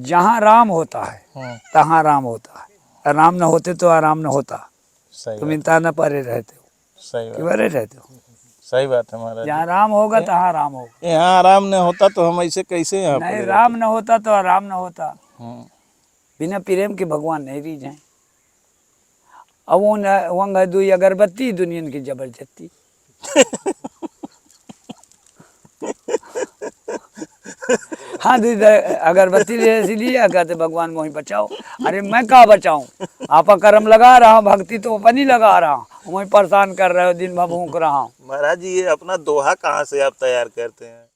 जहाँ राम होता है तहाँ राम होता है, राम न होते तो आराम न होता। सही तुम बात, इंतजार न परे रहते हो, सही क्यों बात, परे रहते हो? सही बात है महाराज जहाँ राम होगा तहाँ राम होगा। जी। यहाँ आराम न होता तो हम ऐसे कैसे यहाँ नहीं, पड़े राम न होता तो आराम न होता। रहते। बिना प्रेम के भगवान नहीं रीझ हैं। अब वो वंग है दुई अगरबत्ती दुनिया की जबरदस्ती। हाँ दीदी, अगरबत्ती जैसी लिया कहते भगवान मोही बचाओ। अरे मैं कहाँ बचाऊं, आपा कर्म लगा रहा हूँ, भक्ति तो अपन ही लगा रहा हूँ, वही परेशान कर रहे हो, दिन भर भूख रहा हूँ। महाराज जी, ये अपना दोहा कहाँ से आप तैयार करते हैं?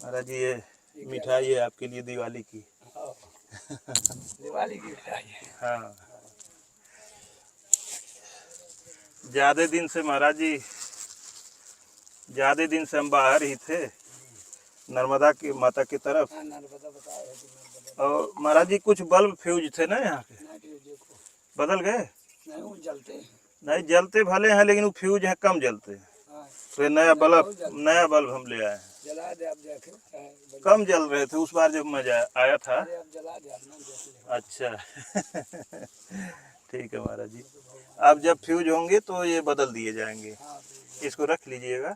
महाराज जी, ये मिठाई है आपके लिए दिवाली की। दिवाली की मिठाई है। हाँ, ज्यादा दिन से महाराज जी, ज्यादा दिन से हम बाहर ही थे, नर्मदा की माता की तरफ। और महाराज जी, कुछ बल्ब फ्यूज थे ना यहाँ के, बदल गए? नहीं, वो जलते हैं। नहीं, जलते भले हैं, लेकिन वो फ्यूज हैं, कम जलते हैं। तो ये नया बल्ब हम ले आए हैं। जला दे आप, देखे कम जल रहे थे उस बार जब मैं आया था। आप जला दे अपना। अच्छा। ठीक है महाराज जी, अब जब फ्यूज होंगे तो ये बदल दिए जाएंगे। इसको रख लीजिएगा,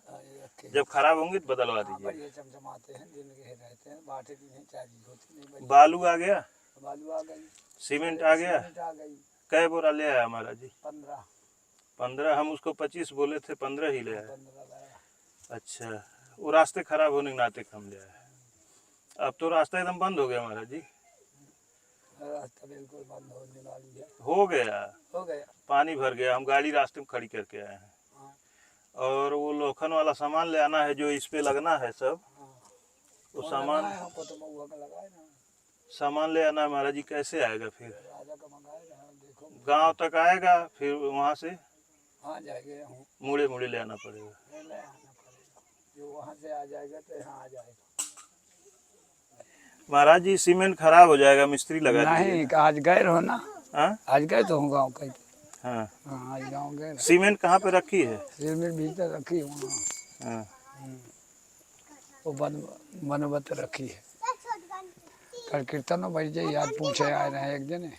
जब खराब होंगे तो बदलवा दीजिएगा। चमचमाते हैं, दिन के रहते हैं, बाटे की नहीं चार्जिंग होती नहीं। बालू आ गया, बालू आ गई, सीमेंट आ गया। आ गई। कै बोरा ले आया महाराज जी? 15। 15? हम उसको 25 बोले थे, 15 ही ले आया। 15 लाया। अच्छा, वो रास्ते खराब होने के नाते कम ले आया। अब तो रास्ता एकदम बंद हो गया महाराज जी। रास्ता बिल्कुल बंद होने वाली है। हो गया, हो गया। पानी भर गया, हम गाड़ी रास्ते में खड़ी करके आए हैं। और वो लोखंड वाला सामान ले आना है जो इस पे लगना है सब। वो सामान तो सामान ले आना है महाराज जी, कैसे आएगा फिर? गांव तक आएगा, फिर वहां से आ जाएंगे हम, मुड़े मुड़े ले आना पड़ेगा। ले आना पड़ेगा, जो वहाँ से आ जाएगा तो यहाँ आ जाएगा। महाराज जी सीमेंट खराब हो जाएगा, मिस्त्री लगा नहीं, दीजिए। आज गए रहो ना, हाँ आज गए तो हूँ गाँव कहीं। हाँ। हाँ, आज गाँव गए। सीमेंट कहाँ पे रखी है? सीमेंट भीतर रखी वहाँ, हाँ। वो बनवत रखी है। कल कीर्तन हो भाई जी, याद पूछे आए रहे एक दिन।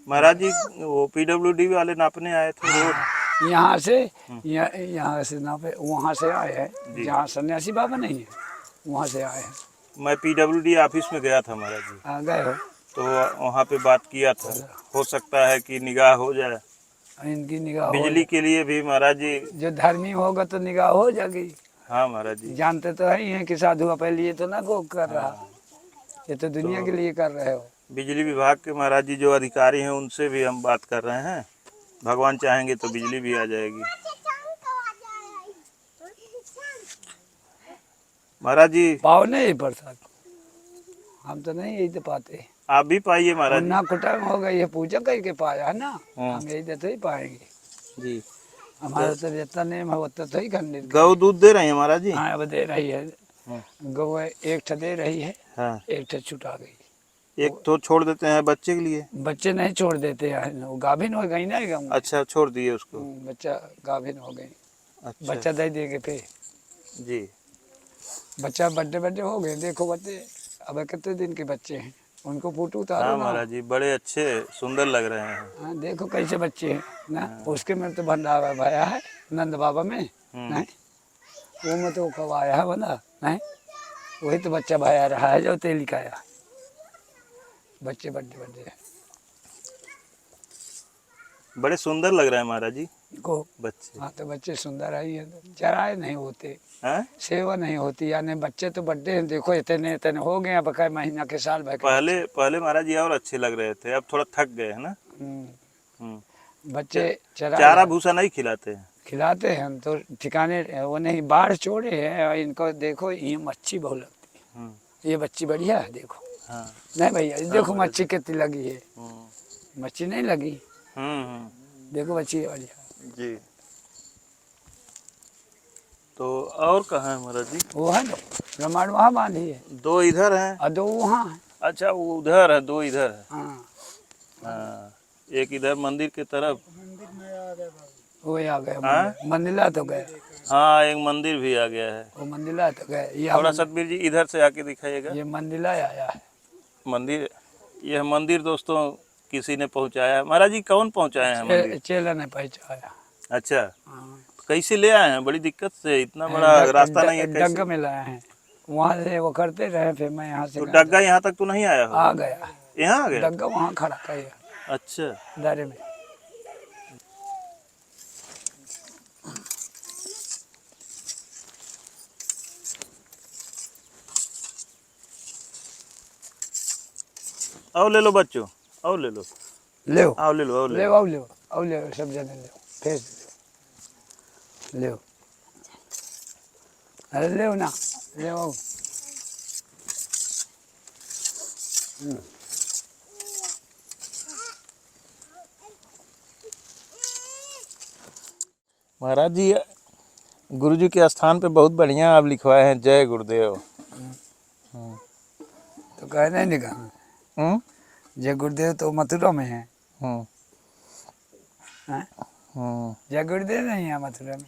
महाराज जी वो पीडब्ल्यूडी वाले नापने आए थे रोड। यहाँ से यहाँ से ना पे वहाँ से आए हैं, जहाँ सन्यासी बाबा नहीं है वहाँ से आए हैं। मैं पीडब्ल्यूडी ऑफिस में गया था महाराज जी, आ गए हो, तो वहाँ पे बात किया था, हो सकता है कि निगाह हो जाए। इनकी निगाह हो, बिजली के लिए भी महाराज जी। जो धर्मी होगा तो निगाह हो जाएगी। हाँ महाराज जी, जानते तो है ही हैं कि साधु अपने लिए तो ना को कर रहा, ये तो दुनिया के लिए कर रहे हो। बिजली विभाग के महाराज जी जो अधिकारी हैं उनसे भी हम बात कर रहे हैं, भगवान चाहेंगे तो बिजली भी आ जाएगी। महाराज जी पाओ नहीं प्रसाद, हम तो नहीं यही तो पाते। आप भी पाइए महाराज ना कुटम हो गई है, पूजा करके पाया है ना, हम यही तो ही पाएंगे जी। हमारा तो जितना नेम है उतना तो ही करने। गौ दूध दे रहे हैं महाराज जी? हाँ, अब दे रही है, गौ एक ठा दे रही है, हाँ। एक ठा छुटा गई। एक तो छोड़ देते हैं बच्चे के लिए? बच्चे नहीं छोड़ देते हैं, वो गाभिन हो गई ना गऊ। अच्छा, छोड़ दिए उसको। बच्चा गाभिन हो गई। अच्छा बच्चा दे देंगे पे जी। बच्चा बड्डे बड्डे हो गए, देखो बच्चे अब कितने दिन के बच्चे हैं, उनको फोटो उतारो हाँ ना। महाराज जी बड़े अच्छे सुंदर लग रहे हैं। हाँ, देखो कैसे बच्चे हैं ना। उसके में तो भंडारा भाया है नंद बाबा में, नहीं वो में तो कब आया है बना, नहीं वही तो बच्चा भाया रहा है जो तेल लिखाया। बच्चे बड्डे बड्डे हैं, बड़े सुंदर लग रहे हैं महाराज जी को बच्चे। हाँ, तो बच्चे सुंदर है, ये चराए नहीं होते, हैं? सेवा नहीं होती, यानी बच्चे तो बड्डे हैं, देखो इतने इतने हो गए अब कई महीना के साल भर के। पहले महाराज जी और अच्छे लग रहे थे, अब थोड़ा थक गए है ना। बच्चे चारा भूसा नहीं खिलाते हैं? खिलाते हैं हम तो, ठिकाने वो नहीं, बाढ़ छोड़े हैं और इनको देखो, ये मच्छी बहुत लगती है, ये बच्ची बढ़िया है देखो। हाँ। नहीं भैया देखो मच्छी कितनी लगी है, मच्छी नहीं लगी, देखो बच्ची बढ़िया जी। तो और कहाँ है महाराज जी? वो है तो ब्रह्मांड वहाँ बांधी है, 2 इधर हैं और 2 वहाँ है। अच्छा, वो उधर है, 2 इधर है। हाँ, हाँ, एक इधर मंदिर की तरफ। वो आ गए, मंदिला तो गए। हाँ, एक मंदिर भी आ गया है। वो मंदिला तो गए, ये थोड़ा सतबीर जी इधर से आके दिखाइएगा। ये मंदिला आया है मंदिर, यह मंदिर दोस्तों किसी ने पहुंचाया है। महाराज जी कौन पहुंचाए हैं मंदिर? चेला ने पहुँचाया। अच्छा, हाँ, कैसे ले आए हैं? बड़ी दिक्कत से, इतना बड़ा रास्ता नहीं है। डग्गा में लाए हैं, वहाँ से वो करते रहे, फिर मैं यहाँ से तो डग्गा यहाँ तक तो नहीं आया हो? आ गया, यहाँ आ गया? डग्गा वहाँ खड़ा कर अच्छा, दायरे में। आओ ले लो बच्चों, आओ ले लो, ले आओ ले लो, आओ ले ले लो। आओ, ले आओ, ले सब जने ले फेस ले, अरे ले ना, ले आओ। महाराज जी गुरु जी के स्थान पे बहुत बढ़िया आप लिखवाए हैं, जय गुरुदेव। तो कहने नहीं कहा जय गुरुदेव तो मथुरा में है, जय गुरुदेव नहीं है मथुरा में,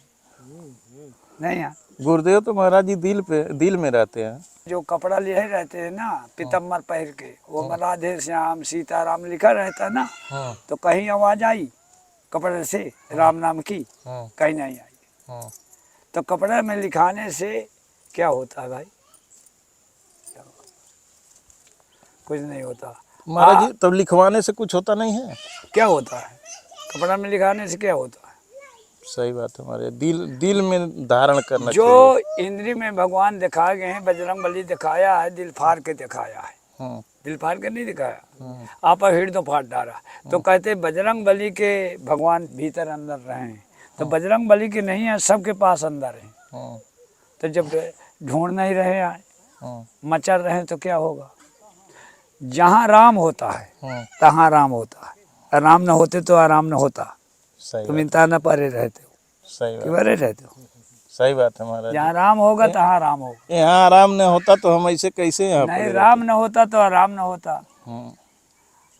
नहीं है। गुरुदेव तो महाराज जी दिल में रहते हैं। जो कपड़ा लिए रहते हैं ना पीतम्बर पहन के, वो में राधे श्याम सीताराम लिखा रहता ना, तो कहीं आवाज आई कपड़े से राम नाम की, कहीं नहीं आई। तो कपड़े में लिखाने से क्या होता है भाई? कुछ नहीं होता महाराज जी। तब लिखवाने से कुछ होता नहीं है? क्या होता है? कपड़ा में लिखाने से क्या होता है? सही बात है हमारे, दिल में धारण करना जो चाहिए। इंद्री में भगवान दिखाए गए हैं, बजरंग बली दिखाया है, दिल फाड़ के दिखाया है, दिल फाड़ के नहीं दिखाया, आप हृदय फाड़ डाला। तो कहते बजरंग बली के भगवान भीतर अंदर रहे हैं, तो बजरंग बली के नहीं है, सबके पास अंदर है। तो जब ढूंढ नहीं रहे आए, मचल रहे तो क्या होगा? जहाँ राम होता है तहाँ राम होता है, राम न होते तो आराम न होता, सही तुम बात, इंतजार न परे रहते हो सही कि बात, परे रहते हो। सही बात है महाराज जहाँ राम होगा तहाँ राम होगा, जी। यहाँ आराम न होता तो हम ऐसे कैसे यहाँ नहीं पड़े राम रहते। न होता तो आराम न होता। हम्म,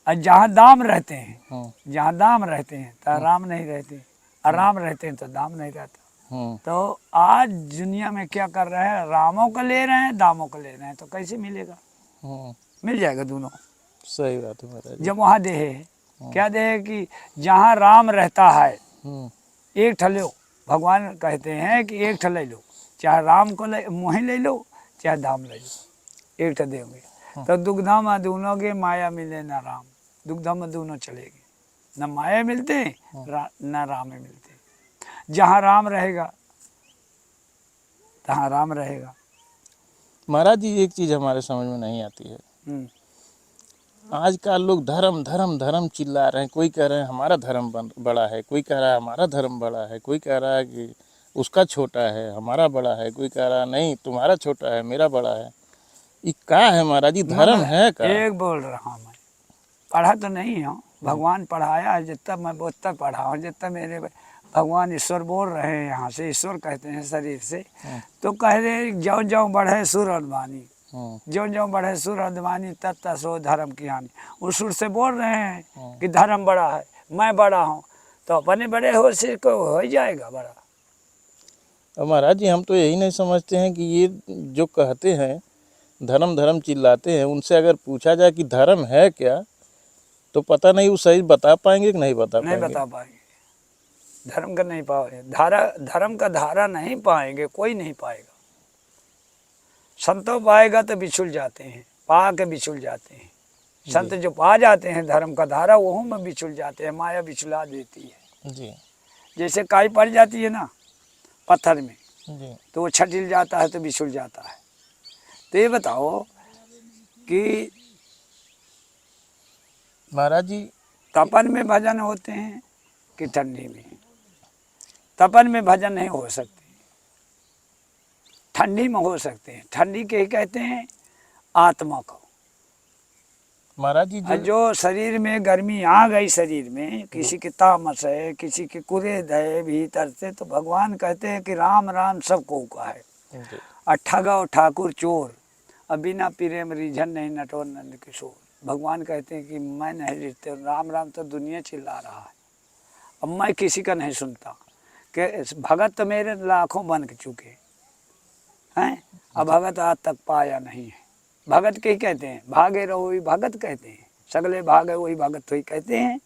और जहाँ दाम रहते हैं, हम्म, जहाँ दाम रहते हैं तो आराम नहीं रहते, आराम रहते हैं तो दाम नहीं रहता। हम्म, तो आज दुनिया में क्या कर रहे हैं, रामों को ले रहे हैं, दामों को ले रहे हैं, तो कैसे मिलेगा? हम्म, मिल जाएगा दोनों। सही बात है महाराज जी। जब वहाँ देह है, क्या देह है कि जहाँ राम रहता है हम्म, एक ठलो, भगवान कहते हैं कि एक ठल ले लो, चाहे राम को ले मोहि ले लो, चाहे धाम ले लो, एक ठल देंगे। तो दुग्धाम दोनों के माया मिले न राम, दुग्धाम दोनों चलेंगे, न माया मिलते न राम मिलते। जहाँ राम रहेगा तहाँ राम रहेगा। महाराज जी एक चीज हमारे समझ में नहीं आती है, हम्म, आजकल लोग धर्म धर्म धर्म चिल्ला रहे हैं। कोई कह रहे हैं हमारा धर्म बड़ा है, कोई कह रहा है हमारा धर्म बड़ा है, कोई कह रहा है कि उसका छोटा है हमारा बड़ा है, कोई कह रहा है नहीं तुम्हारा छोटा है मेरा बड़ा है। ये क्या है महाराज जी, धर्म है क्या? एक बोल रहा हूँ, मैं पढ़ा तो नहीं हूँ, भगवान पढ़ाया है, जितना मैं उतना पढ़ा हूँ, जितना मेरे भगवान ईश्वर बोल रहे हैं, यहाँ से ईश्वर कहते हैं शरीर से, तो कह रहे ज्यों ज्यों बढ़े सुर अदवानी, ज्यों ज्यों बढ़े सुर अदवानी तत्त सो धर्म की हानि। उस सुर से बोल रहे हैं कि धर्म बड़ा है, मैं बड़ा हूँ, तो अपने बड़े हो से को हो ही जाएगा बड़ा। अब महाराज जी हम तो यही नहीं समझते हैं कि ये जो कहते हैं धर्म धर्म चिल्लाते हैं, उनसे अगर पूछा जाए कि धर्म है क्या, तो पता नहीं वो सही बता पाएंगे कि नहीं बता नहीं पाएंगे। बता पाएंगे, धर्म का नहीं पाएंगे, धर्म का धारा नहीं पाएंगे, कोई नहीं पाएगा। संतों पाएगा तो बिछुल जाते हैं, पा के बिछुल जाते हैं। संत जो पा जाते हैं धर्म का धारा, वो में बिछुल जाते हैं, माया बिछुला देती है। जी जैसे काई पड़ जाती है ना पत्थर में, जी तो वो छटिल जाता है तो बिछुल जाता है। तो ये बताओ कि महाराज जी तपन में भजन होते हैं कि ठंडी में? तपन में भजन नहीं हो सकते, ठंडी में हो सकते हैं। ठंडी के ही कहते हैं आत्मा को। महाराज जी जो शरीर में गर्मी आ गई, शरीर में किसी की तामस है, किसी की कुरेद है भीतर से, तो भगवान कहते हैं कि राम राम सबको का है। जी ठगा ठाकुर चोर, अब बिना प्रेम रिझन नहीं नटोर नंद किशोर। भगवान कहते हैं कि मैं नहीं रिझते, राम राम तो दुनिया चिल्ला रहा है, अब मैं किसी का नहीं सुनता। कि भगत तो मेरे लाखों बन चुके हैं, अब भगत आज तक पाया नहीं है। भगत के ही कहते हैं, भागे रहो वही भगत कहते हैं, सगले भागे वही भगत ही कहते हैं।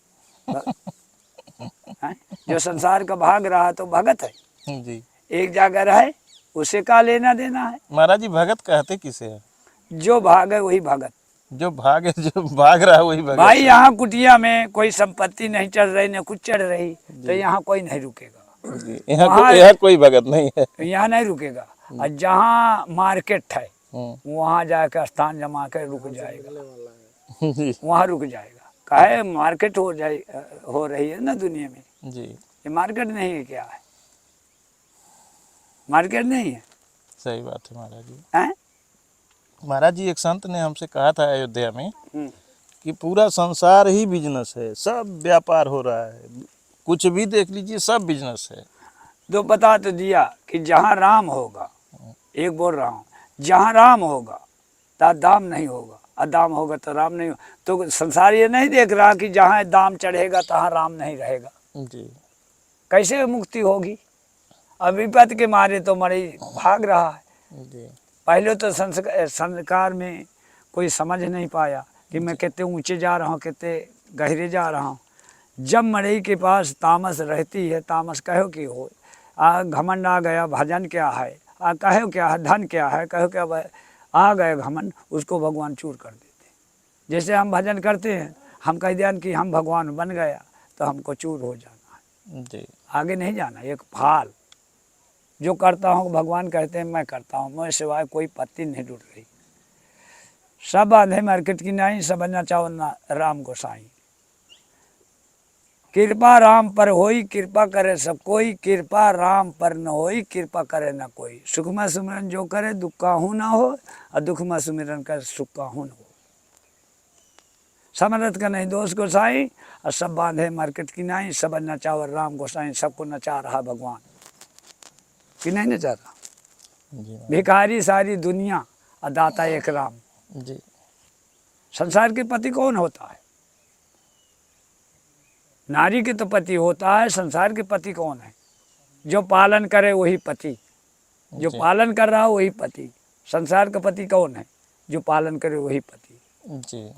हैं? जो संसार का भाग रहा तो भगत है, जी एक जगह रहे उसे का लेना देना है। महाराज जी भगत कहते किसे हैं? जो भागे वही भगत। जो भाग रहा है वही भगत भाई है। यहाँ कुटिया में कोई संपत्ति नहीं चढ़ रही न कुछ चढ़ रही, तो यहाँ कोई नहीं रुकेगा, जी यहाँ कोई भगत नहीं है। यहाँ नहीं रुकेगा। और जहाँ मार्केट है हम्म, वहाँ जाकर स्थान जमा कर रुक जाएगा, जी वहाँ रुक जाएगा। काहे मार्केट हो रही है ना दुनिया में। जी ये मार्केट नहीं है, क्या है मार्केट नहीं है, सही बात है महाराज जी। हैं? महाराज जी एक संत ने हमसे कहा था अयोध्या में कि पूरा संसार ही बिजनेस है, सब व्यापार हो रहा है, कुछ भी देख लीजिए सब बिजनेस है। तो बता तो दिया कि जहाँ राम होगा, एक बोल रहा हूँ, जहाँ राम होगा तो दाम नहीं होगा, और दाम होगा तो राम नहीं होगा। तो संसार ये नहीं देख रहा कि जहाँ दाम चढ़ेगा तहाँ राम नहीं रहेगा, जी कैसे मुक्ति होगी? अब विपद के मारे तो मरे भाग रहा है। जी पहले तो संस्कार में कोई समझ नहीं पाया कि मैं कितने ऊंचे जा रहा हूँ, कितने गहरे जा रहा हूँ। जब मरई के पास तामस रहती है, तामस कहो कि हो घमंड आ गया, भजन क्या है, कहो क्या है, धन क्या है, कहो क्या आ गए घमंड, उसको भगवान चूर कर देते। जैसे हम भजन करते हैं, हम कह दिया कि हम भगवान बन गया, तो हमको चूर हो जाना है, जी आगे नहीं जाना। एक फाल जो करता हूँ भगवान कहते हैं मैं करता हूँ, मैं सिवाय कोई पत्ती नहीं टूट रही। सब आधे मार्केट की नहीं, सब बनना चाहो ना राम गोसाई। कृपा राम पर होई, कृपा करे सब कोई, कृपा राम पर न होई, कृपा करे न कोई। सुख में सुमिरन जो करे दुख काहू ना हो, और दुख में सुमिरन कर सुख काहू न हो। समरथ का नहीं दोष गोसाई, और सब बांधे मार्केट की नाई, सब नचावर राम गोसाई, सबको नचा रहा भगवान कि नहीं नचा रहा। जी महाराज भिखारी सारी दुनिया और दाता एक राम। जी। संसार के पति कौन होता है? नारी के तो पति होता है, संसार के पति कौन है? जो पालन करे वही पति, जो जी पालन कर रहा वही पति। संसार का पति कौन है? जो पालन करे वही पति, जी।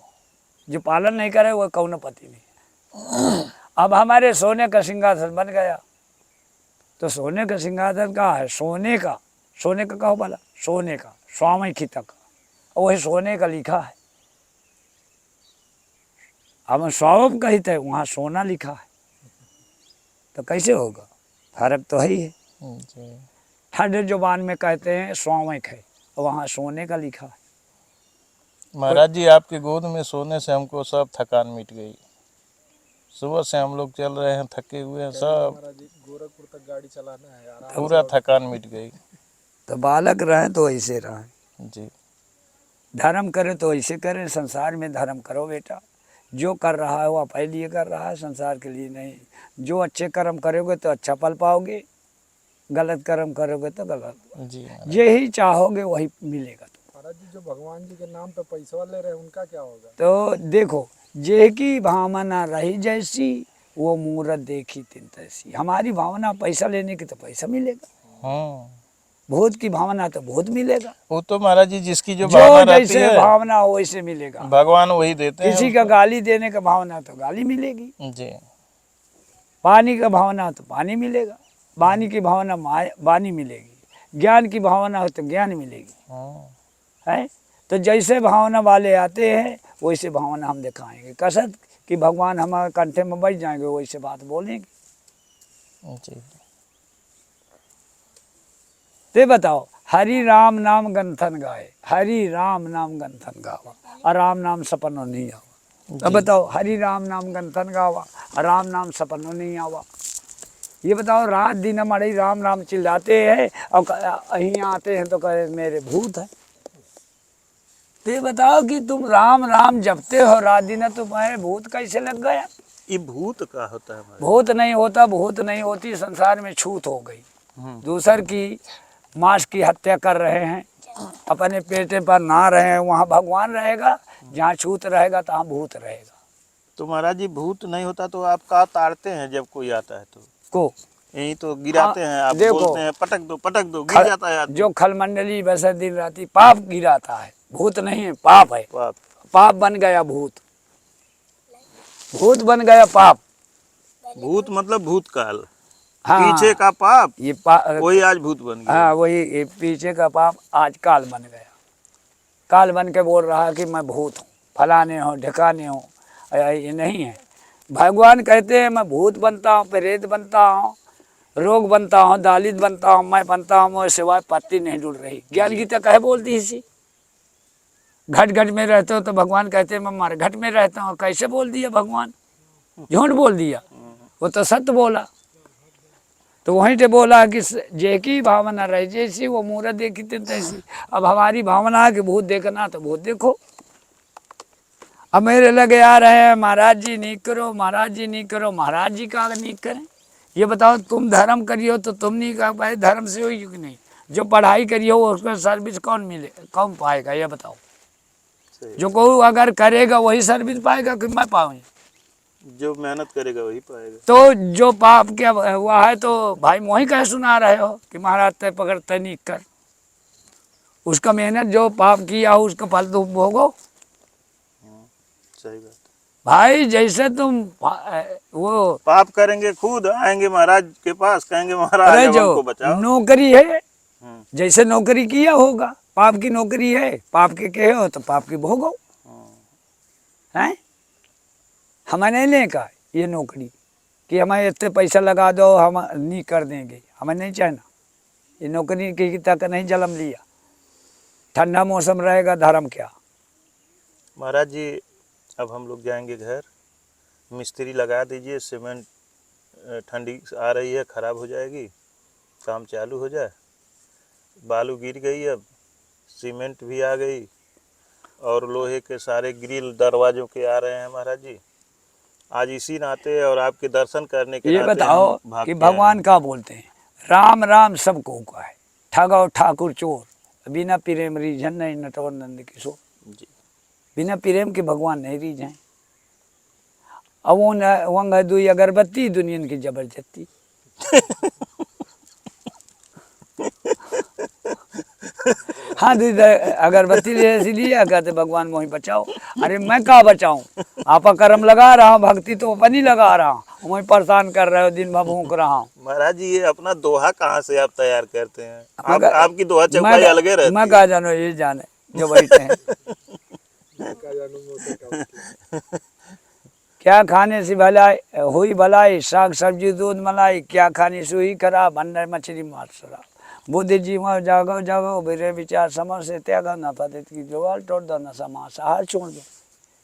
जो पालन नहीं करे वह कौन पति नहीं। अब हमारे सोने का सिंहासन बन गया, तो सोने का सिंहासन का है, सोने का कहो भला, सोने का स्वामी खिता का, और वही सोने का लिखा है। हम स्वाम कहते हैं, वहाँ सोना लिखा है, तो कैसे होगा? फर्क तो है ही है। जी ठंड जुबान में कहते हैं स्वामिक है, और वहाँ सोने का लिखा है। महाराज जी, आपके गोद में सोने से हमको सब थकान मिट गई। सुबह से हम लोग चल रहे हैं, थके हुए हैं सब, गोरखपुर तक गाड़ी चलाना है यार। पूरा थकान मिट गई। तो बालक रहें तो ऐसे रहें, जी धर्म करे तो ऐसे करें। संसार में धर्म करो बेटा, जो कर रहा है वो अपने लिए कर रहा है, संसार के लिए नहीं। जो अच्छे कर्म करोगे तो अच्छा फल पाओगे, गलत कर्म करोगे तो गलत। जी महाराज। यही चाहोगे वही मिलेगा। महाराज जी, जो भगवान जी के नाम पे पैसा ले रहे हैं उनका क्या होगा? तो देखो, जे की भावना रही जैसी, वो मूरत देखी तिन तैसी। हमारी भावना पैसा लेने की तो पैसा मिलेगा, भूत की भावना तो भूत मिलेगा। वो तो महाराज जी जिसकी जो जो भावना रहती जैसे है भावना हो वैसे मिलेगा। भगवान वही देते हैं किसी का गाली देने का भावना तो गाली मिलेगी, जी। पानी का भावना तो पानी मिलेगा, वाणी की भावना वाणी मिलेगी, ज्ञान की भावना हो तो ज्ञान मिलेगी। है तो जैसे भावना वाले आते हैं वैसे भावना हम दिखाएंगे। कसरत कि भगवान हमारे कंठे में बैठ जाएंगे, वैसे बात बोलेंगे। जी ते बताओ, हरि राम नाम गंथन गाए, हरि राम नाम गंथन गावा, और राम नाम सपनों नहीं आवा। अब बताओ, हरि राम नाम गंथन गावा, और राम नाम सपनों नहीं आवा। ये बताओ, रात दिन हमारे राम राम चिल्लाते हैं, और यहाँ आते हैं तो कहे मेरे भूत है। तो ये बताओ कि तुम राम राम जपते हो रात दिन, तुम्हारे भूत कैसे लग गया? ये भूत का होता है महाराज? भूत नहीं होता, भूत नहीं होती। संसार में छूत हो गई, दूसर की मांस की हत्या कर रहे हैं, अपने पेटे पर ना रहे, वहाँ भगवान रहेगा। जहाँ छूत रहेगा तहाँ भूत रहेगा। तो महाराज जी, भूत नहीं होता तो आप कहाँ ताड़ते हैं जब कोई आता है तो? को यही तो गिराते हैं, आप देखो, बोलते हैं पटक दो गिर जाता है आदमी। जो खलमंडली बस दिन राती पाप गिराता है, भूत नहीं है, पाप है। पाप। पाप बन गया भूत, भूत बन गया पाप। भूत मतलब भूतकाल, हाँ, पीछे का पाप, ये वही आज भूत बन गया। हाँ, वही ये पीछे का पाप आज काल बन गया। काल बन के बोल रहा है कि मैं भूत हूँ, फलाने हूँ ढिकाने हूँ। ये नहीं है। भगवान कहते हैं मैं भूत बनता हूँ, प्रेत बनता हूँ, रोग बनता हूँ, दालित बनता हूँ, मैं बनता हूँ, मेरे सिवाय पत्ती नहीं डुल रही। ज्ञान गीता कहे बोलती इसी। घट घट में रहते हो तो भगवान कहते हैं मैं मारे घट में रहता हूँ। कैसे बोल दिया भगवान? झूठ बोल दिया, वो तो सत्य बोला। तो वहीं से बोला कि जे की भावना रही जैसी, वो मूर्त देखी तैसी। अब हमारी भावना है कि भूत देखना तो भूत देखो। अब मेरे लगे आ रहे हैं महाराज जी नहीं करो, महाराज जी नहीं करो। महाराज जी का नहीं करें? ये बताओ, तुम धर्म करियो तो तुम नहीं कर पाए, धर्म से हुई कि नहीं? जो पढ़ाई करियो उसका सर्विस कौन मिले, कौन पाएगा? ये बताओ। जो कोई अगर करेगा वही सर्विस पाएगा कि मैं पाऊँ? जो मेहनत करेगा वही पाएगा। तो जो पाप क्या हुआ है, तो भाई वही कह सुना रहे हो कि महाराज तय पकड़ तय नहीं कर। उसका मेहनत जो पाप किया हो उसका फल तुम भोगो। सही बात। भाई जैसे तुम वो पाप करेंगे खुद आएंगे महाराज के पास, कहेंगे महाराज अब हमको जो बचाओ। नौकरी है, जैसे नौकरी किया होगा, पाप की नौकरी है, पाप के कहे हो तो पाप की भोगो। हैं? हमें नहीं लेगा ये नौकरी कि हमें इतने पैसा लगा दो हम नहीं कर देंगे, हमें नहीं चाहना। ये नौकरी की तक नहीं जन्म लिया। ठंडा मौसम रहेगा, धर्म क्या? महाराज जी, अब हम लोग जाएंगे घर, मिस्त्री लगा दीजिए। सीमेंट ठंडी आ रही है, ख़राब हो जाएगी, काम चालू हो जाए। बालू गिर गई, अब सीमेंट भी आ गई, और लोहे के सारे ग्रिल दरवाजों के आ रहे हैं महाराज जी। आज इसी नाते और आपके दर्शन करने के ये नाते बताओ हम भाग कि के आए भगवान का बोलते हैं राम राम सबको का है, ठगो ठाकुर चोर, बिना प्रेम रीझन नहीं नटवर नंद किशोर। हैं जी। बिना प्रेम के भगवान नहीं रीझाए। अब वो वंग है दुई अगरबत्ती दुनियन की जबरदस्ती। हाँ दीदी अगरबत्ती जैसी लिया कहते भगवान मोहि बचाओ। अरे मैं कहाँ बचाऊं, आपा कर्म लगा रहा हूँ, भक्ति तो अपनी लगा रहा हूँ, वही परेशान कर रहे हो, दिन भर भूख रहा हूँ। महाराज जी ये अपना दोहा कहाँ से आप तैयार करते हैं? आपकी दोहा मैं चौपाई अलगे रहती मैं है। कहा जानो, ये जाने जो बैठे हैं। क्या जानूंगा उसे क्या मतलब। क्या खाने से भलाई हुई भलाई, साग सब्जी दूध मलाई, क्या खाने से हुई खराब, अंडा मछली मांस शराब। बुद्धि जीवा जागो जागो, बिरे विचार समझ से त्यागो, न पतित की जुगाल तोड़ दो, न समास हार छोड़ दो।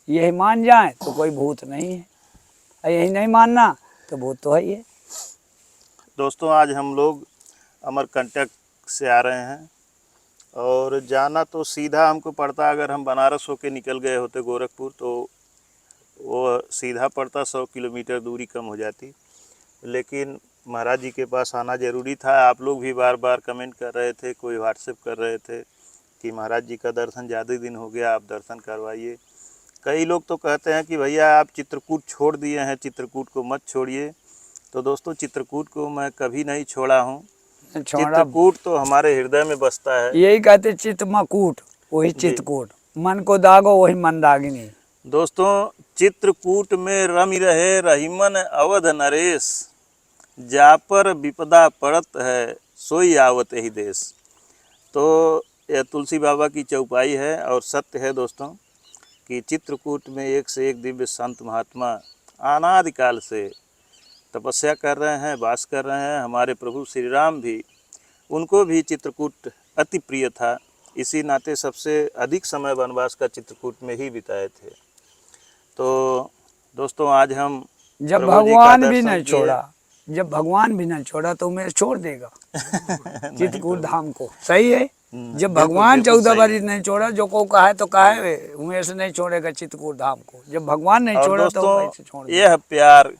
यही मान जाए तो कोई भूत नहीं है, और यही नहीं मानना तो भूत तो है ही है। दोस्तों आज हम लोग अमरकंटक से आ रहे हैं और जाना तो सीधा हमको पड़ता, अगर हम बनारस होके निकल गए होते गोरखपुर तो वो सीधा पड़ता 100 किलोमीटर दूरी कम हो जाती, लेकिन महाराज जी के पास आना ज़रूरी था। आप लोग भी बार बार कमेंट कर रहे थे, कोई व्हाट्सएप कर रहे थे कि महाराज जी का दर्शन ज़्यादा दिन हो गया, आप दर्शन करवाइए। कई लोग तो कहते हैं कि भैया आप चित्रकूट छोड़ दिए हैं, चित्रकूट को मत छोड़िए। तो दोस्तों चित्रकूट को मैं कभी नहीं छोड़ा हूँ, छोड़ा चित्रकूट तो हमारे हृदय में बसता है। यही कहते चित्तमकूट वही चित्रकूट, मन को दागो वही मंदाकिनी। दोस्तों चित्रकूट में रमि रहे रहीमन अवध नरेश, जा पर विपदा पड़त है सोई आवत ही देश। तो यह तुलसी बाबा की चौपाई है और सत्य है दोस्तों कि चित्रकूट में एक से एक दिव्य संत महात्मा अनादिकाल से तपस्या कर रहे हैं, वास कर रहे हैं। हमारे प्रभु श्री राम भी, उनको भी चित्रकूट अति प्रिय था, इसी नाते सबसे अधिक समय वनवास का चित्रकूट में ही बिताए थे। तो दोस्तों आज हम जब प्रभु जी का भगवान भी दर्शन नहीं किए। छोड़ा, जब भगवान भी नहीं छोड़ा तो उमेश छोड़ देगा चित्रकूट धाम को। सही है। जब भगवान 14 बारी नहीं छोड़ा, जो को कहा है तो कहा है, उमेश नहीं छोड़ेगा चित्रकूट धाम को। जब भगवान नहीं और छोड़ा तो दोस्तों कैसे छोड़ देगा। यह प्यार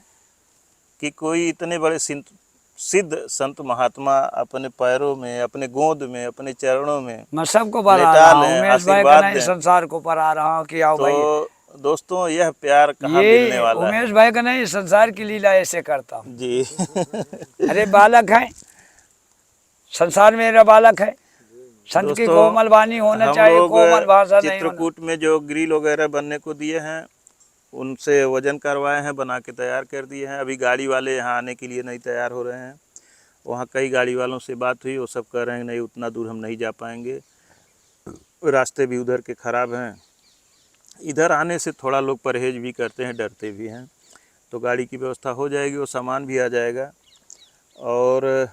कि कोई इतने बड़े सिद्ध संत महात्मा अपने पैरों में, अपने गोद में, अपने चरणों में मैं सबको पढ़ा लेटा रहा हूँ, लें, उमेश भाई का आशीर्वाद नहीं दें। संसार को पढ़ा रहा हूँ कि आओ भाई। तो दोस्तों यह प्यार कहाँ मिलने ये वाला है? उमेश भाई का नहीं, संसार की लीला ऐसे करता हूँ। जी। अरे बालक है, संसार मेरा बालक है। संत की दोस्तों, कोमल वाणी होना हम चाहिए, लोग कोमल भाषा नहीं होना। चित्रकूट में जो ग्रिल वगैरह बनने को दिए हैं उनसे वजन करवाए हैं, बना के तैयार कर दिए हैं। अभी गाड़ी वाले यहाँ आने के लिए नहीं तैयार हो रहे हैं। वहाँ कई गाड़ी वालों से बात हुई, वो सब कह रहे हैं नहीं उतना दूर हम नहीं जा पाएंगे, रास्ते भी उधर के ख़राब हैं। इधर आने से थोड़ा लोग परहेज भी करते हैं, डरते भी हैं। तो गाड़ी की व्यवस्था हो जाएगी, वो सामान भी आ जाएगा। और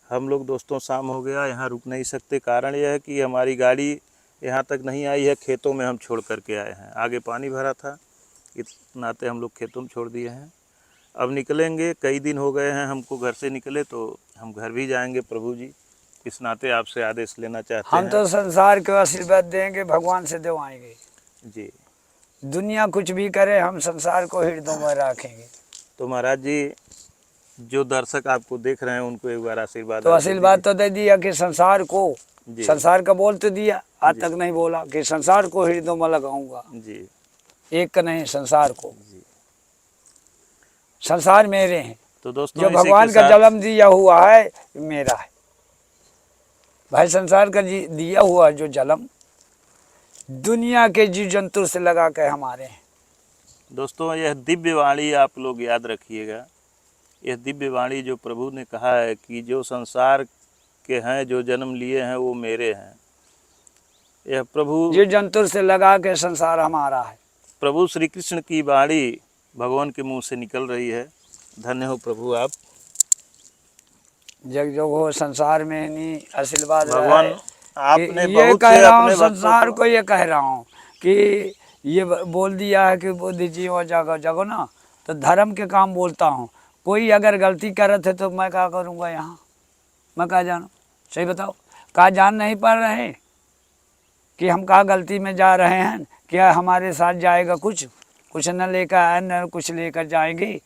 हम लोग दोस्तों शाम हो गया, यहाँ रुक नहीं सकते। कारण यह है कि हमारी गाड़ी यहाँ तक नहीं आई है, खेतों में हम छोड़ करके आए हैं। आगे पानी भरा था, इस नाते हम लोग खेतों में छोड़ दिए हैं। अब निकलेंगे, कई दिन हो गए हैं हमको घर से निकले, तो हम घर भी जाएंगे प्रभु जी। इस नाते आपसे आदेश लेना चाहते हम हैं। तो संसार को आशीर्वाद देंगे, भगवान से दिवाएंगे। जी। दुनिया कुछ भी करे, हम संसार को हृदय में रखेंगे। तो महाराज जी जो दर्शक आपको देख रहे हैं उनको एक बार आशीर्वाद तो आशीर्वाद तो दे दिया कि संसार को, जी। संसार का बोल तो दिया, आज तक नहीं बोला कि संसार को हृदय में लगाऊंगा। जी। एक का नहीं, संसार को। संसार मेरे हैं, तो दोस्तों जो इसी भगवान के का साथ जन्म दिया हुआ है मेरा है भाई। संसार का दिया हुआ जो जन्म दुनिया के जीव जंतु से लगा के हमारे हैं। दोस्तों यह दिव्य वाणी आप लोग याद रखिएगा। यह दिव्य वाणी जो प्रभु ने कहा है कि जो संसार के हैं, जो जन्म लिए हैं वो मेरे हैं। यह प्रभु जीव जंतु से लगा के संसार हमारा है। प्रभु श्री कृष्ण की वाणी भगवान के मुंह से निकल रही है। धन्य हो प्रभु आप। जग जोग हो संसार में नहीं आशीर्वाद भगवान रहे। आपने ये बहुत कह से रहा हूँ अपने संसार भक्तों को, ये कह रहा हूँ कि ये बोल दिया है कि बुद्धि जीव जागो जागो ना, तो धर्म के काम बोलता हूँ। कोई अगर गलती करत है तो मैं क्या करूँगा यहाँ, मैं क्या जानूँ? सही बताओ, क्या जान नहीं पा रहे हैं? कि हम कहाँ गलती में जा रहे हैं, क्या हमारे साथ जाएगा कुछ न लेकर आए न कुछ लेकर जाएंगे।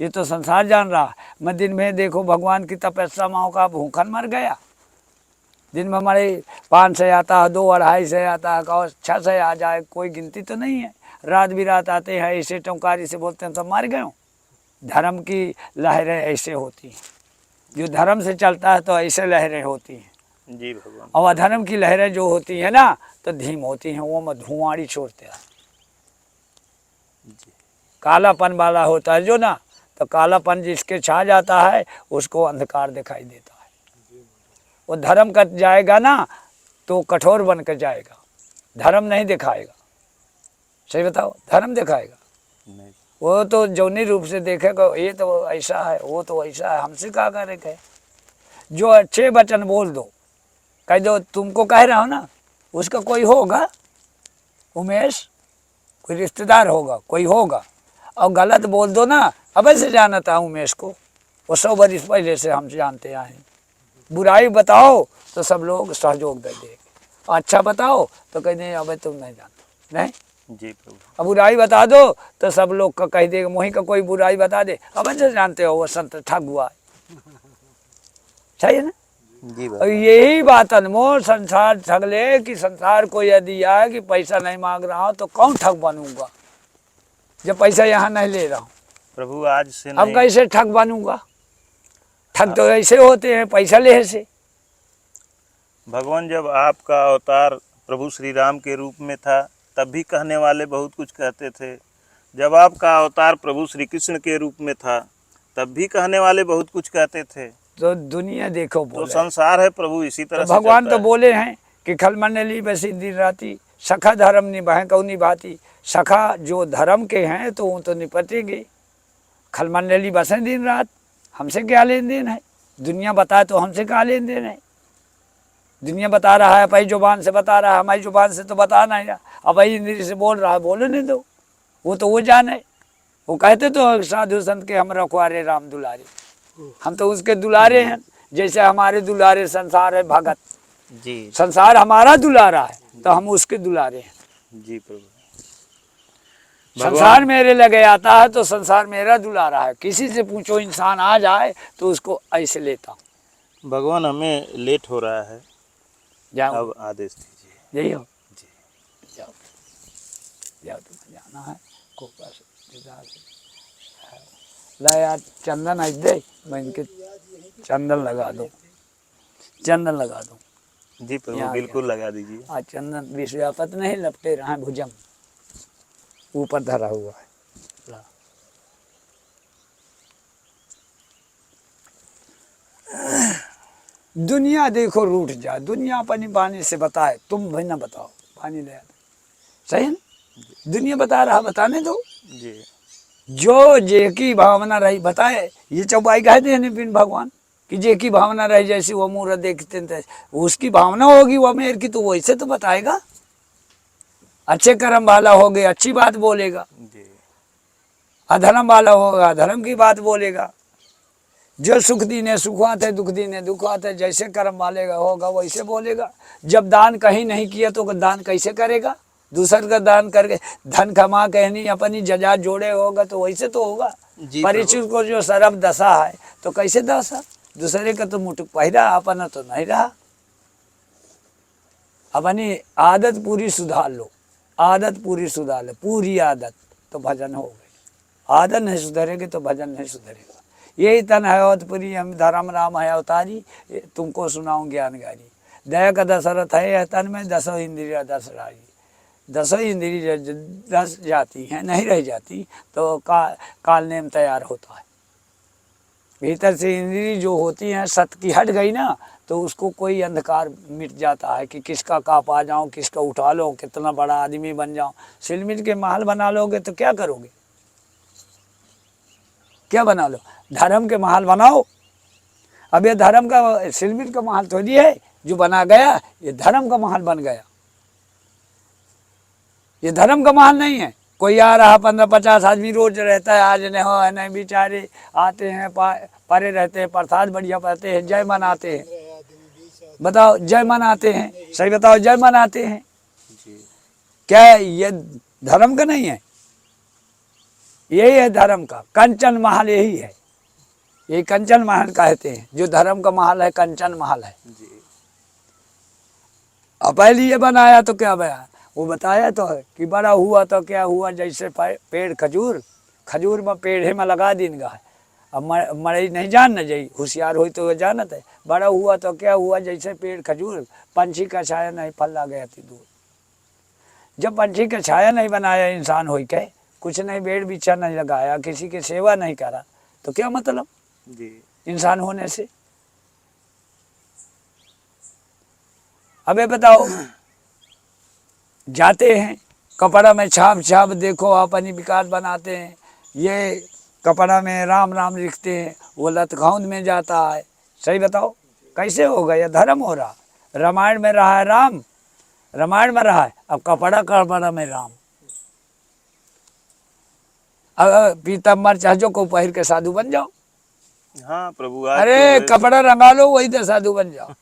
ये तो संसार जान रहा। मैं दिन में देखो भगवान की तपस्या माओ का भूखन मर गया। दिन में हमारे 5 से आता है, 2 2.5 से आता है, और 6 से आ जाए, कोई गिनती तो नहीं है। रात बिरात आते हैं, ऐसे टंकारी से बोलते हैं तो मर गए। धर्म की लहरें ऐसे होती हैं, जो धर्म से चलता है तो ऐसे लहरें होती हैं जी भगवान। और अधर्म की लहरें जो होती है ना तो धीम होती हैं, वो में धुआंड़ी छोड़ते हैं। कालापन वाला होता है जो ना, तो कालापन जिसके छा जाता है उसको अंधकार दिखाई देता है। वो धर्म कर जाएगा ना तो कठोर बन कर जाएगा, धर्म नहीं दिखाएगा। सही बताओ, धर्म दिखाएगा नहीं। वो तो जौनी रूप से देखेगा, ये तो ऐसा है, वो तो ऐसा है, हमसे क्या करेगा। जो अच्छे वचन बोल दो, कह दो तुमको कह रहा हो ना, उसका कोई होगा उमेश, कोई रिश्तेदार होगा, कोई होगा, और गलत बोल दो ना, अब से जाना था उमेश को, वो 100 बरस पहले से हम जानते आए हैं। बुराई बताओ तो सब लोग सहयोग दे देंगे, अच्छा बताओ तो कह दें अब तुम नहीं जानते। नहीं जी प्रभु। अब बुराई बता दो तो सब लोग का कह देगा, मोही का कोई बुराई बता दे, अब से जानते हो वो संत ठग हुआ है। सही है ना। जी और यही बात अनमोल, संसार ठग ले कि संसार को यदि आए कि पैसा नहीं मांग रहा हूँ तो कौन ठग बनूंगा, जब पैसा यहाँ नहीं ले रहा हूँ। प्रभु आज से अब नहीं। कैसे ठग बनूंगा। ठग तो ऐसे होते हैं पैसा ले से। भगवान जब आपका अवतार प्रभु श्री राम के रूप में था तब भी कहने वाले बहुत कुछ कहते थे। जब आपका अवतार प्रभु श्री कृष्ण के रूप में था तब भी कहने वाले बहुत कुछ कहते थे। तो दुनिया देखो तो बोले, संसार है प्रभु इसी तरह तो से भगवान चलता तो है। बोले हैं कि खल मंडली बसी दिन राती, सखा धर्म निभाए कौ निभाती। सखा जो धर्म के हैं तो वो तो निपटेंगे, खल मंडली बसें दिन रात, हमसे क्या लेन देन है। दुनिया बताए तो हमसे क्या लेन देन है। दुनिया बता रहा है अपनी जुबान से बता रहा है, हमारी जुबान से तो बताना है। अब इंद्री से बोल रहा है, बोलने दो, वो तो वो जाने। वो कहते तो साधु संत के हम रखवारे राम दुलारे, हम तो उसके दुलारे हैं। जैसे हमारे दुलारे संसार है भगत, जी संसार हमारा दुलारा है तो हम उसके दुलारे हैं। जी प्रभु। संसार मेरे लगे आता है तो संसार मेरा दुलारा है। किसी से पूछो, इंसान आ जाए तो उसको ऐसे लेता हूँ। भगवान हमें लेट हो रहा है, जाओ, अब आदेश दीजिए। यही हो जी जाओ, जाओ तुम्हें जाना है कोपा से ला यार, चंदन आज दे, मैं इनके चंदन लगा दूँ, चंदन लगा दूँ। जी प्रभु यहाँ बिल्कुल लगा दीजिए। आज चंदन विश्वापत नहीं लपटे रहा, भुजंग ऊपर धरा हुआ है। ला। दुनिया देखो रूठ जाए, दुनिया अपनी बानी से बताए, तुम भी ना बताओ, पानी ले आते। सही है ना। दुनिया बता रहा, बताने दो। जी जो जे की भावना रही बताए। ये चौपाई कहते हैं बिन भगवान कि जे की भावना रही जैसी वो मूर्त देखते हैं, उसकी भावना होगी वो मेर की, तो वैसे तो बताएगा। अच्छे कर्म वाला हो गए अच्छी बात बोलेगा, जी अधर्म वाला होगा अधर्म की बात बोलेगा। जो सुख दीने सुखात है, दुख दीने दुखात है, जैसे कर्म वाले का होगा वैसे बोलेगा। जब दान कहीं नहीं किया तो दान कैसे करेगा। दूसर का दान करके धन कमा कहनी अपनी जजा जोड़े होगा तो वैसे तो होगा। परिचित को जो सरब दशा है तो कैसे दशा, दूसरे का तो मुठुक पहिरा, अपना तो नहीं रहा। अपनी आदत पूरी सुधार लो, आदत पूरी सुधार लो, पूरी आदत तो भजन हो गई। आदत नहीं सुधरेगी तो भजन नहीं सुधरेगा। यही तन है अवतपुरी हम धर्म राम है अवतारी, तुमको सुनाऊं ज्ञान गारी। दया का दशरथ है तन में, 10 इंद्रिया 10 राजी। 10 इंद्रिय 10 जाती हैं, नहीं रह जाती तो काल नेम तैयार होता है। भीतर से इंद्रिय जो होती हैं सत की हट गई ना तो उसको कोई अंधकार मिट जाता है कि किसका का पा जाऊँ, किसका उठा लो, कितना बड़ा आदमी बन जाऊँ। सिलमिट के महल बना लोगे तो क्या करोगे, क्या बना लो। धर्म के महल बनाओ। अब ये धर्म का सिलमिट का महल थोड़ी है जो बना गया, ये धर्म का महल बन गया। ये धर्म का महल नहीं है। कोई आ रहा 15-50 आदमी रोज रहता है, आज नहीं हो नहीं बेचारे आते हैं, परे रहते हैं, प्रसाद बढ़िया पाते हैं, जय मनाते हैं। बताओ जय मनाते हैं, सही बताओ जय मनाते हैं। क्या ये धर्म का नहीं है? यही है धर्म का। कंचन महल यही है, यही कंचन महल कहते हैं। जो धर्म का महल है कंचन महल है। जी। अब पहले ये बनाया तो क्या बना, वो बताया तो है कि बड़ा हुआ तो क्या हुआ, जैसे पेड़ खजूर, खजूर में पेड़ में लगा दिन गा। अब मरे नहीं जान न जाई, होशियार हुई तो जानत है। बड़ा हुआ तो क्या हुआ, जैसे पेड़ खजूर, पंछी का छाया नहीं फल आ गया थी दूर। जब पंछी का छाया नहीं बनाया इंसान हो के, कुछ नहीं बेड़ बिछा नहीं लगाया, किसी की सेवा नहीं करा, तो क्या मतलब जी। इंसान होने से? अबे बताओ, जाते हैं कपड़ा में छाप छाप, देखो अपनी विकार बनाते हैं। ये कपड़ा में राम राम लिखते हैं, वो लतखौंद में जाता है। सही बताओ कैसे होगा? ये धर्म हो रहा। रामायण में रहा है राम, रामायण में रहा है, अब कपड़ा में राम। अब पीताम्बर चाचो को पहिर के साधु बन जाओ। हाँ प्रभु, आज अरे तो कपड़ा रंगा लो, वही तो साधु बन जाओ।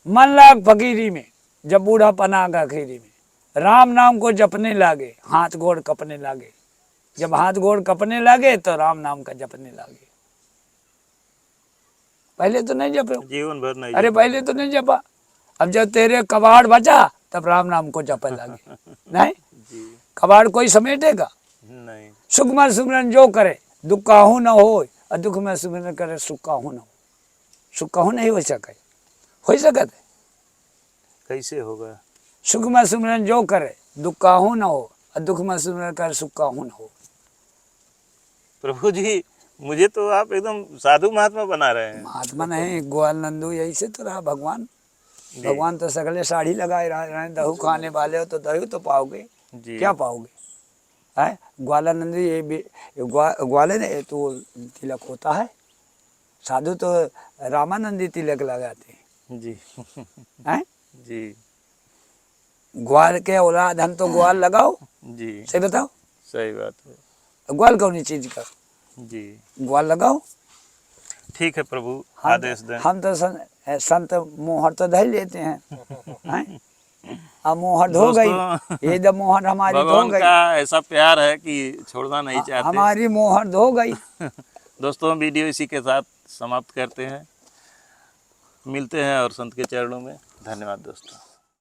मन लाग फकीरी में, जब बूढ़ा पना का खीरी में, राम नाम को जपने लागे, हाथ गोड़ कपने लागे। जब हाथ गोड़ कपने लागे तो राम नाम का जपने लागे। पहले तो नहीं जपे, जीवन भर नहीं। अरे पहले तो नहीं जपा। अब जब तेरे कबाड़ बचा तब राम नाम को जपे लागे। नहीं, जी। कबाड़ कोई समेटेगा? नहीं। सुख में सुमरन जो करे दुख काहू न हो, और दुख में सुमरन करे सुख काहू न हो। सुख काहू नहीं हो सके, हो सकत है? कैसे होगा? सुख में सुमरन जो करे दुख काहू न हो, और दुख में सुमरन करे सुख काहू न हो। प्रभु जी, मुझे तो आप एकदम साधु महात्मा बना रहे हैं। महात्मा नहीं, ग्वाल नंदू यही से तो रहा भगवान। भगवान तो सगले साड़ी लगाए रहे, दहू खाने वाले हो तो दही तो पाओगे, जी। क्या पाओगे? है ग्वालानंद, ये ग्वाले ने तो तिलक होता है। साधु तो रामानंदी तिलक लगाते हैं। जी। हैं? जी। ग्वाल के औलाद हम तो ग्वाल लगाओ। जी। सही बताओ, सही बात है। ग्वाल कौन चीज का? जी। ग्वाल लगाओ। ठीक है प्रभु, हम आदेश दें। हम तो संत मोहर तो धर लेते हैं। हैं? अब मोहर धो गई, ये जब मोहर हमारी धो भगवान गई, का ऐसा प्यार है कि छोड़ना नहीं चाहते। हमारी मोहर धो गई। दोस्तों, वीडियो इसी के साथ समाप्त करते हैं। मिलते हैं और संत के चरणों में। धन्यवाद दोस्तों।